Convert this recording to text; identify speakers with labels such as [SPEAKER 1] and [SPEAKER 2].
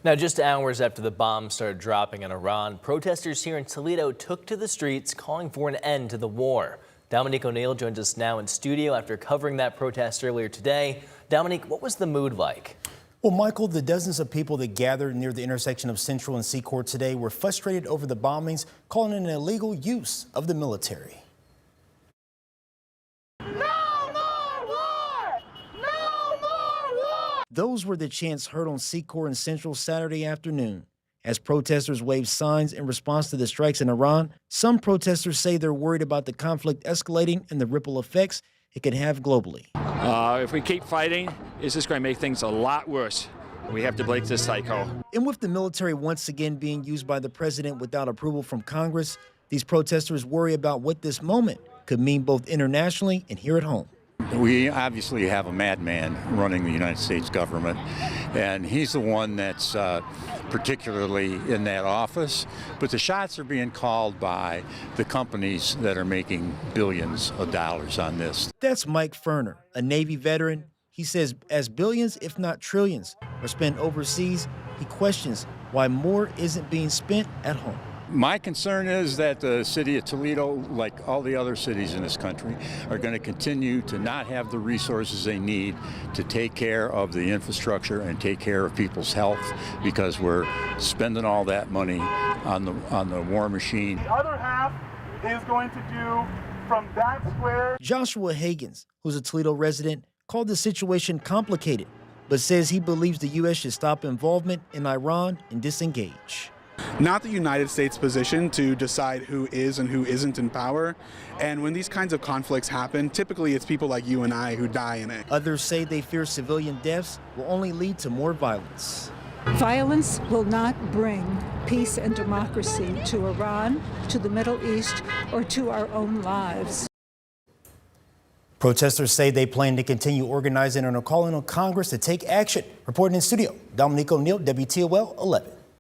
[SPEAKER 1] Now, just hours after the bombs started dropping in Iran, protesters here in Toledo took to the streets calling for an end to the war. Dominique O'Neill joins us now in studio after covering that protest earlier today. Dominique, what was the mood like?
[SPEAKER 2] Well, Michael, the dozens of people that gathered near the intersection of Central and Secor today were frustrated over the bombings, calling it an illegal use of the military. Those were the chants heard on Secor and Central Saturday afternoon. As protesters waved signs in response to the strikes in Iran, some protesters say they're worried about the conflict escalating and the ripple effects it could have globally.
[SPEAKER 3] If we keep fighting, it's just going to make things a lot worse. We have to break this cycle.
[SPEAKER 2] And with the military once again being used by the president without approval from Congress, these protesters worry about what this moment could mean both internationally and here at home.
[SPEAKER 4] We obviously have a madman running the United States government, and he's the one that's particularly in that office. But the shots are being called by the companies that are making billions of dollars on this.
[SPEAKER 2] That's Mike Ferner, a Navy veteran. He says as billions, if not trillions, are spent overseas, he questions why more isn't being spent at home.
[SPEAKER 4] My concern is that the city of Toledo, like all the other cities in this country, are going to continue to not have the resources they need to take care of the infrastructure and take care of people's health, because we're spending all that money on the war machine.
[SPEAKER 5] The other half is going to do from that square.
[SPEAKER 2] Joshua Hagans, who's a Toledo resident, called the situation complicated, but says he believes the U.S. should stop involvement in Iran and disengage.
[SPEAKER 6] Not the United States' position to decide who is and who isn't in power. And when these kinds of conflicts happen, typically it's people like you and I who die in it.
[SPEAKER 2] Others say they fear civilian deaths will only lead to more violence.
[SPEAKER 7] Violence will not bring peace and democracy to Iran, to the Middle East, or to our own lives.
[SPEAKER 2] Protesters say they plan to continue organizing and are calling on Congress to take action. Reporting in studio, Dominique O'Neill, WTOL 11.